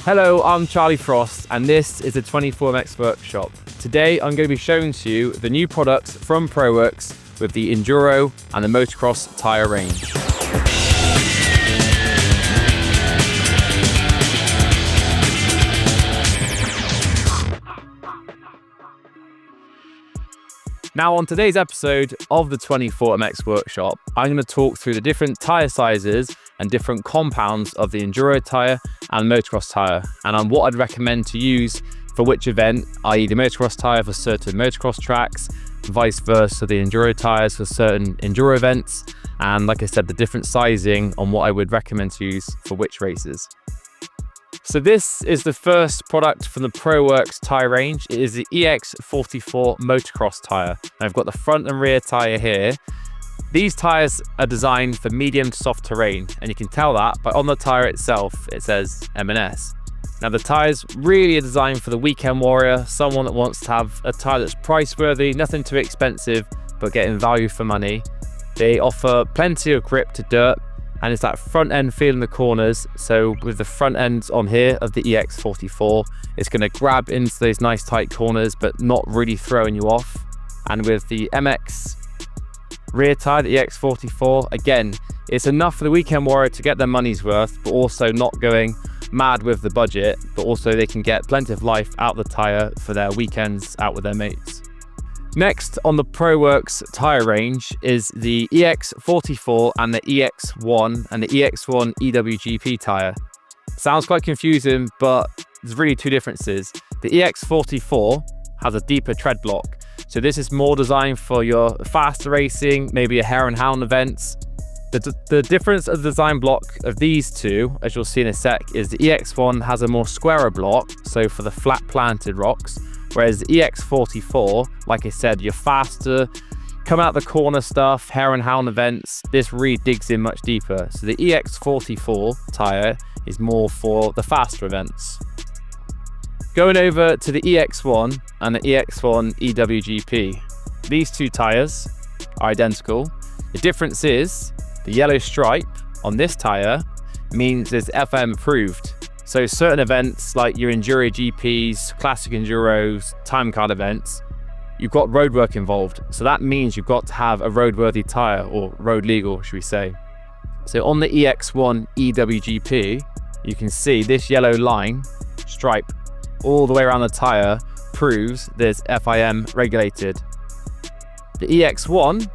Hello, I'm Charlie Frost and this is the 24MX Workshop. Today I'm going to be showing to you the new products from Proworks with the Enduro and the Motocross Tyre range. Now on today's episode of the 24MX Workshop, I'm going to talk through the different tyre sizes and different compounds of the Enduro tyre and Motocross tyre, and on what I'd recommend to use for which event, i.e. the Motocross tyre for certain motocross tracks, vice versa the Enduro tyres for certain Enduro events, and like I said, the different sizing on what I would recommend to use for which races. So this is the first product from the Proworks Tyre range. It is the EX44 Motocross tyre. I've got the front and rear tyre here. These tyres are designed for medium to soft terrain, and you can tell that by on the tyre itself, it says M&S. Now the tyres really are designed for the weekend warrior, someone that wants to have a tyre that's price worthy, nothing too expensive, but getting value for money. They offer plenty of grip to dirt, and it's that front end feel in the corners. So with the front end on here of the EX44, it's going to grab into those nice tight corners, but not really throwing you off. And with the MX rear tyre, the EX44, again, it's enough for the weekend warrior to get their money's worth, but also not going mad with the budget, but also they can get plenty of life out the tyre for their weekends out with their mates. Next on the Proworks tyre range is the EX44 and the EX1 and the EX1 EWGP tyre. Sounds quite confusing, but there's really two differences. The EX44 has a deeper tread block, so this is more designed for your faster racing, maybe a hare and hound events. The difference of the design block of these two, as you'll see in a sec, is the EX1 has a more squarer block, so for the flat planted rocks, whereas the EX44, like I said, you're faster, come out the corner stuff, hare and hound events, this really digs in much deeper. So the EX44 tyre is more for the faster events. Going over to the EX1 and the EX1 EWGP. These two tyres are identical. The difference is the yellow stripe on this tyre means it's FM approved. So certain events like your Enduro GPs, classic Enduros, time card events, you've got roadwork involved. So that means you've got to have a roadworthy tyre, or road legal, should we say. So on the EX1 EWGP, you can see this yellow line, stripe, all the way around the tyre proves there's FIM regulated. The EX1,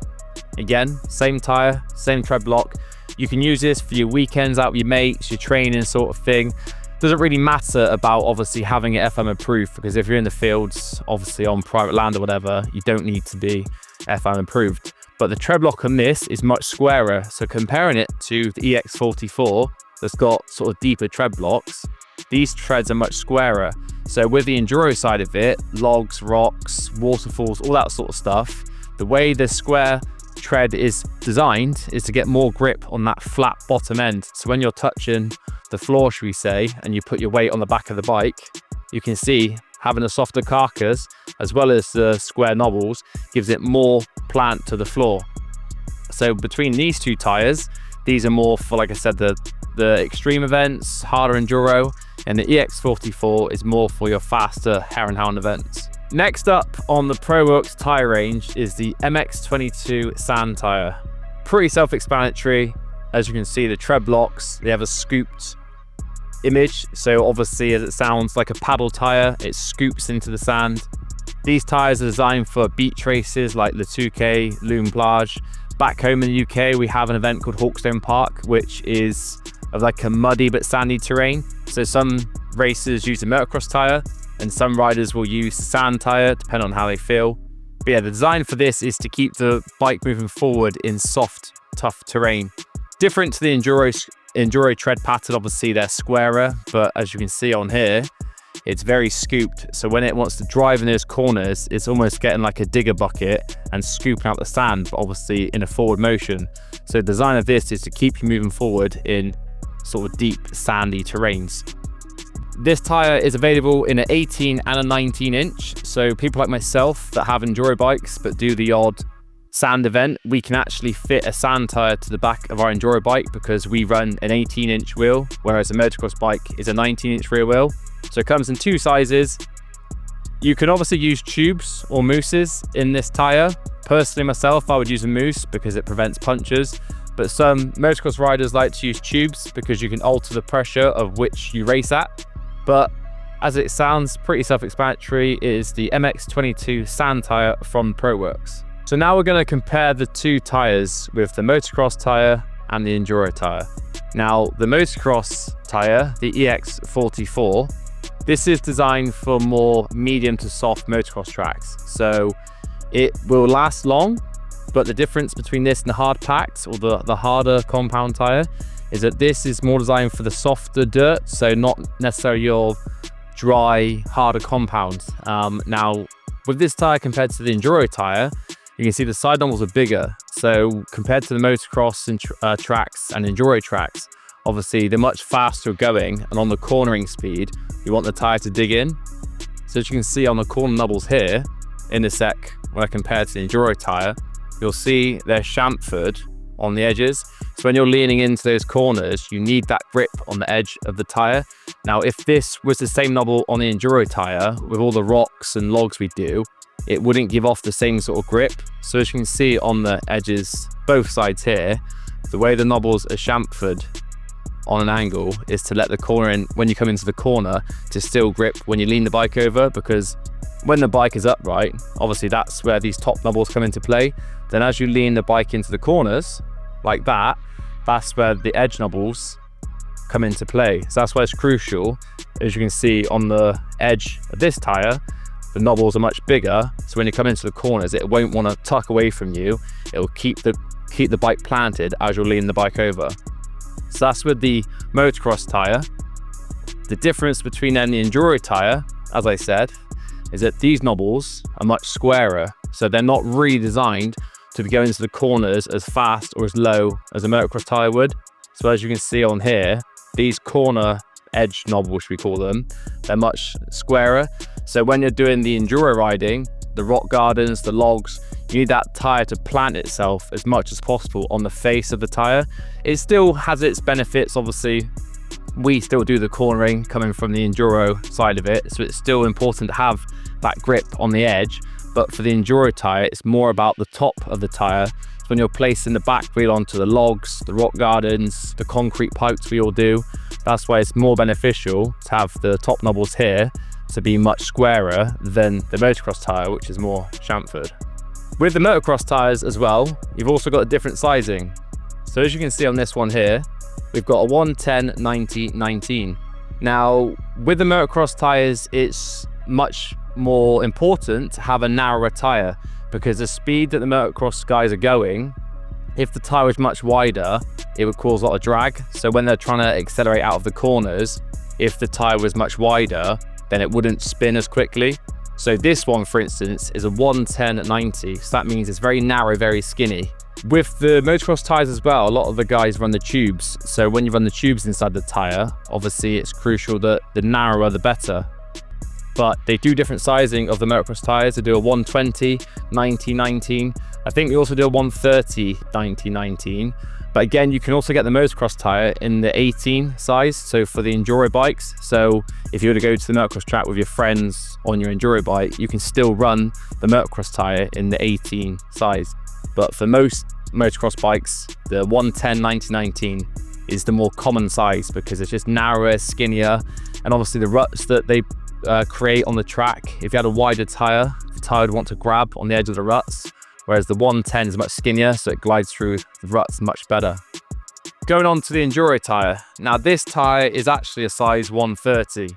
again, same tyre, same tread block. You can use this for your weekends out with your mates, your training sort of thing. Doesn't really matter about obviously having it FM approved, because if you're in the fields, obviously on private land or whatever, you don't need to be FM approved. But the tread block on this is much squarer. So comparing it to the EX44 that's got sort of deeper tread blocks, these treads are much squarer. So with the Enduro side of it, logs, rocks, waterfalls, all that sort of stuff, the way the square tread is designed is to get more grip on that flat bottom end. So when you're touching the floor, should we say, and you put your weight on the back of the bike, you can see having a softer carcass as well as the square knobbles gives it more plant to the floor. So between these two tyres, these are more for, like I said, the extreme events, harder enduro, and the EX44 is more for your faster hare and hound events. Next up on the Proworks tyre range is the MX22 sand tyre. Pretty self-explanatory. As you can see, the tread blocks, they have a scooped image. So obviously, as it sounds like a paddle tyre, it scoops into the sand. These tyres are designed for beach races like the 2K, Loon Plage. Back home in the UK, we have an event called Hawkstone Park, which is of like a muddy but sandy terrain. So some racers use a motocross tyre, and some riders will use sand tyre, depending on how they feel. But yeah, the design for this is to keep the bike moving forward in soft, tough terrain. Different to the Enduro tread pattern, obviously they're squarer, but as you can see on here, it's very scooped. So when it wants to drive in those corners, it's almost getting like a digger bucket and scooping out the sand, but obviously in a forward motion. So the design of this is to keep you moving forward in sort of deep, sandy terrains. This tyre is available in an 18 and a 19 inch. So people like myself that have Enduro bikes but do the odd sand event, we can actually fit a sand tire to the back of our Enduro bike because we run an 18-inch wheel, whereas a motocross bike is a 19-inch rear wheel. So it comes in two sizes. You can obviously use tubes or mousses in this tire. Personally myself, I would use a mousse because it prevents punctures, but some motocross riders like to use tubes because you can alter the pressure of which you race at. But as it sounds pretty self-explanatory, it is the MX22 sand tire from Proworks. So now we're going to compare the two tires with the motocross tire and the enduro tire. Now the motocross tire, the EX44, this is designed for more medium to soft motocross tracks. So it will last long, but the difference between this and the hard packed or the harder compound tire is that this is more designed for the softer dirt, so not necessarily your dry, harder compound. Now, with this tire compared to the enduro tire, you can see the side knobbles are bigger. So compared to the motocross and tracks and enduro tracks, obviously they're much faster going, and on the cornering speed, you want the tire to dig in. So as you can see on the corner knobbles here, in a sec, when I compare to the enduro tire, you'll see they're chamfered on the edges. So when you're leaning into those corners, you need that grip on the edge of the tire. Now, if this was the same knobble on the enduro tire, with all the rocks and logs we do, it wouldn't give off the same sort of grip. So as you can see on the edges, both sides here, the way the knobbles are chamfered on an angle is to let the corner in, when you come into the corner, to still grip when you lean the bike over, because when the bike is upright, obviously that's where these top knobbles come into play. Then as you lean the bike into the corners, like that, that's where the edge knobbles come into play. So that's why it's crucial. As you can see on the edge of this tire, the knobbles are much bigger. So when you come into the corners, it won't want to tuck away from you. It'll keep the bike planted as you're leaning the bike over. So that's with the motocross tire. The difference between then the enduro tire, as I said, is that these knobbles are much squarer. So they're not really designed to be going into the corners as fast or as low as a motocross tire would. So as you can see on here, these corner edge knobbles, we call them, they're much squarer. So when you're doing the enduro riding, the rock gardens, the logs, you need that tire to plant itself as much as possible on the face of the tire. It still has its benefits, obviously. We still do the cornering coming from the enduro side of it, so it's still important to have that grip on the edge. But for the enduro tire, it's more about the top of the tire. So when you're placing the back wheel onto the logs, the rock gardens, the concrete pipes we all do, that's why it's more beneficial to have the top knobbles here to be much squarer than the motocross tire, which is more chamfered. With the motocross tires as well, you've also got a different sizing. So as you can see on this one here, we've got a 110, 90, 19. Now, with the motocross tires, it's much more important to have a narrower tire, because the speed that the motocross guys are going, if the tire was much wider, it would cause a lot of drag. So when they're trying to accelerate out of the corners, if the tire was much wider, then it wouldn't spin as quickly. So this one, for instance, is a 110/90. So that means it's very narrow, very skinny. With the motocross tires as well, a lot of the guys run the tubes. So when you run the tubes inside the tire, obviously it's crucial that the narrower, the better. But they do different sizing of the motocross tires. They do a 120, 90, 19. I think we also do a 130, 90, 19. But again, you can also get the motocross tire in the 18 size, so for the enduro bikes. So if you were to go to the motocross track with your friends on your enduro bike, you can still run the motocross tire in the 18 size. But for most motocross bikes, the 110, 90, 19 is the more common size, because it's just narrower, skinnier, and obviously the ruts that they create on the track, if you had a wider tire, the tire would want to grab on the edge of the ruts, whereas the 110 is much skinnier, so it glides through the ruts much better. Going on to the enduro tire. Now this tire is actually a size 130.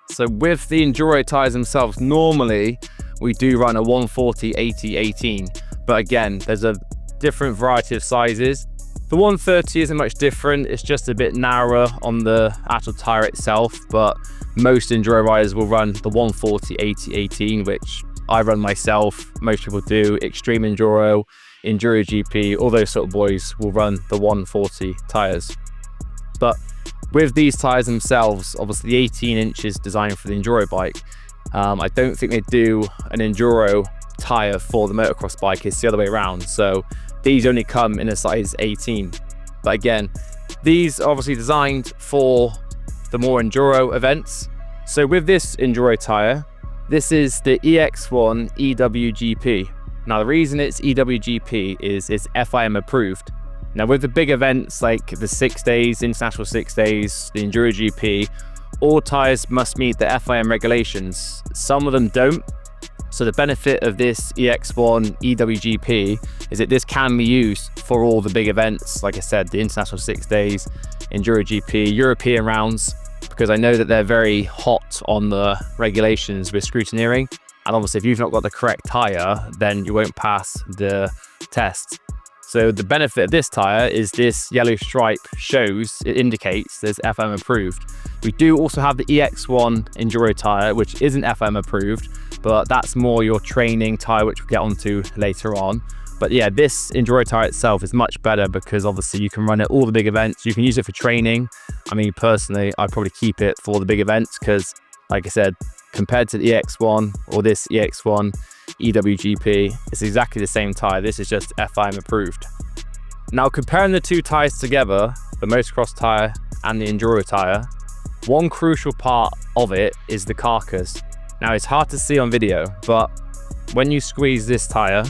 So with the enduro tires themselves, normally we do run a 140, 80, 18. But again, there's a different variety of sizes. The 130 isn't much different, it's just a bit narrower on the actual tire itself, but most enduro riders will run the 140, 80, 18, which I run myself, most people do. Extreme Enduro, Enduro GP, all those sort of boys will run the 140 tires. But with these tires themselves, obviously the 18 inches designed for the enduro bike, I don't think they do an enduro tire for the motocross bike, it's the other way around. So these only come in a size 18. But again, these are obviously designed for the more enduro events. So with this enduro tire, this is the EX1 EWGP. Now the reason it's EWGP is it's FIM approved. Now with the big events like the 6 days, international 6 days, the Enduro GP, all tires must meet the FIM regulations. Some of them don't. So the benefit of this EX1 EWGP is that this can be used for all the big events. Like I said, the international 6 days, Enduro GP, European rounds, because I know that they're very hot on the regulations with scrutineering. And obviously if you've not got the correct tire, then you won't pass the test. So the benefit of this tire is this yellow stripe it indicates there's FM approved. We do also have the EX1 Enduro tire, which isn't FM approved, but that's more your training tire, which we'll get onto later on. But yeah, this Enduro tire itself is much better because obviously you can run it all the big events. You can use it for training. I mean, personally, I'd probably keep it for the big events because, like I said, compared to the EX1 or this EX1 EWGP, it's exactly the same tire. This is just FIM approved. Now, comparing the two tires together, the motocross tire and the enduro tire, one crucial part of it is the carcass. Now, it's hard to see on video, but when you squeeze this tire,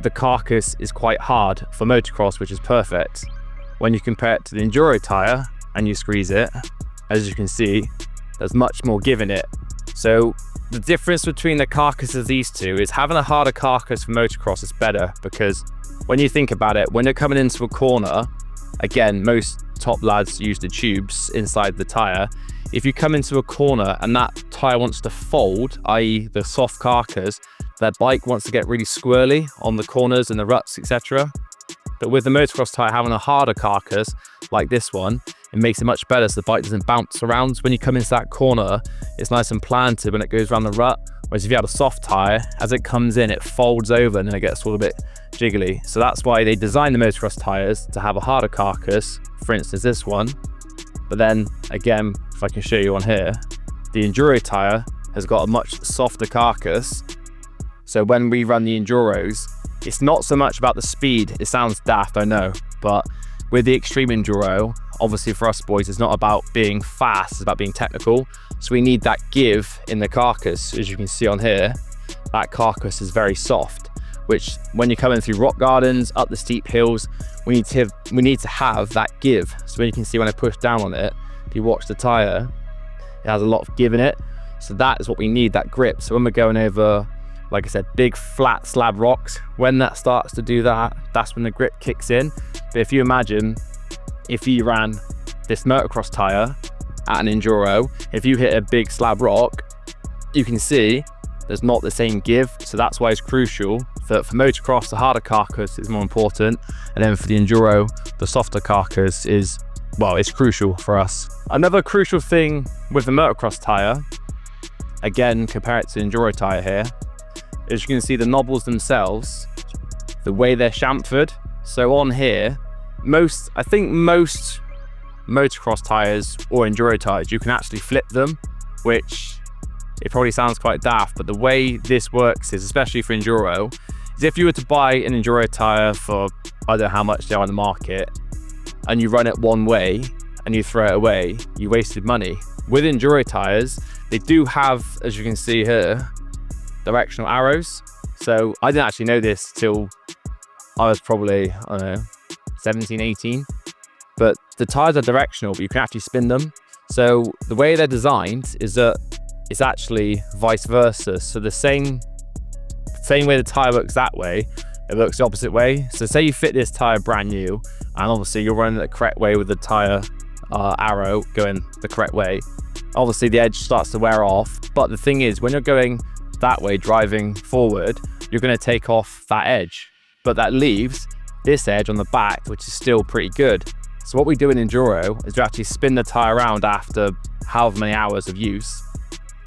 the carcass is quite hard for motocross, which is perfect. When you compare it to the enduro tire and you squeeze it, as you can see, there's much more give in it. So the difference between the carcass of these two is having a harder carcass for motocross is better, because when you think about it, when you're coming into a corner, again, most top lads use the tubes inside the tire. If you come into a corner and that tire wants to fold, i.e. the soft carcass, that bike wants to get really squirrely on the corners and the ruts, etc. But with the motocross tire having a harder carcass like this one, it makes it much better so the bike doesn't bounce around. So when you come into that corner, it's nice and planted when it goes around the rut. Whereas if you have a soft tire, as it comes in, it folds over and then it gets all a bit jiggly. So that's why they designed the motocross tires to have a harder carcass, for instance this one. But then again, if I can show you on here, the enduro tire has got a much softer carcass. So when we run the enduros, it's not so much about the speed. It sounds daft, I know, but with the extreme enduro, obviously for us boys, it's not about being fast, it's about being technical. So we need that give in the carcass. As you can see on here, that carcass is very soft, which when you're coming through rock gardens, up the steep hills, we need to have that give. So when you can see when I push down on it, if you watch the tire, it has a lot of give in it. So that is what we need, that grip. So when we're going over, like I said, big flat slab rocks, when that starts to do that, that's when the grip kicks in. But if you imagine, if you ran this motocross tire at an enduro, if you hit a big slab rock, you can see there's not the same give. So that's why it's crucial for motocross, the harder carcass is more important. And then for the enduro, the softer carcass is, well, it's crucial for us. Another crucial thing with the motocross tire, again, compare it to the enduro tire here, as you can see the knobbles themselves, the way they're chamfered. So on here, I think most motocross tires or enduro tires, you can actually flip them, which it probably sounds quite daft, but the way this works is, especially for enduro, is if you were to buy an enduro tire for, I don't know how much they are on the market, and you run it one way and you throw it away, you wasted money. With enduro tires, they do have, as you can see here, directional arrows. So I didn't actually know this till I was probably, I don't know, 17, 18. But the tires are directional, but you can actually spin them. So the way they're designed is that it's actually vice versa. So the same way the tire works that way, it works the opposite way. So say you fit this tire brand new, and obviously you're running it the correct way with the tire arrow going the correct way. Obviously the edge starts to wear off. But the thing is, when you're going that way, driving forward, you're going to take off that edge. But that leaves this edge on the back, which is still pretty good. So what we do in enduro is we actually spin the tire around after however many hours of use.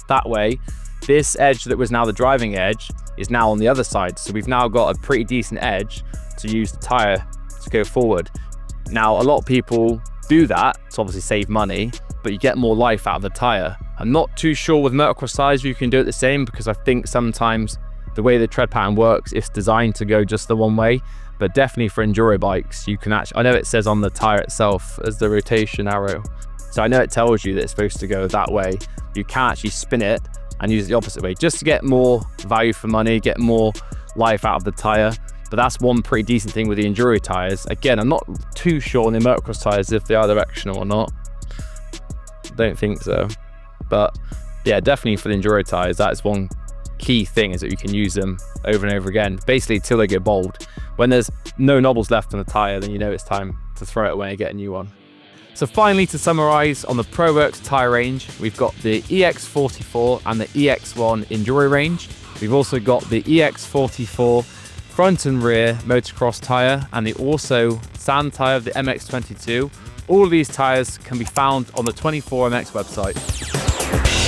That way, this edge that was now the driving edge is now on the other side. So we've now got a pretty decent edge to use the tire to go forward. Now, a lot of people do that to obviously save money, but you get more life out of the tire. I'm not too sure with motocross tires you can do it the same, because I think sometimes the way the tread pattern works, it's designed to go just the one way. But definitely for enduro bikes, you can actually, I know it says on the tire itself as the rotation arrow, so I know it tells you that it's supposed to go that way. You can actually spin it and use it the opposite way just to get more value for money, get more life out of the tire. But that's one pretty decent thing with the enduro tires. Again, I'm not too sure on the motocross tires if they are directional or not. Don't think so. But yeah, definitely for the enduro tires, that's one key thing, is that you can use them over and over again, basically till they get bald. When there's no knobbles left on the tire, then you know it's time to throw it away and get a new one. So finally, to summarize, on the Proworks tyre range, we've got the EX44 and the EX1 enduro range. We've also got the EX44 front and rear motocross tyre and the also sand tyre of the MX22. All of these tyres can be found on the 24MX website.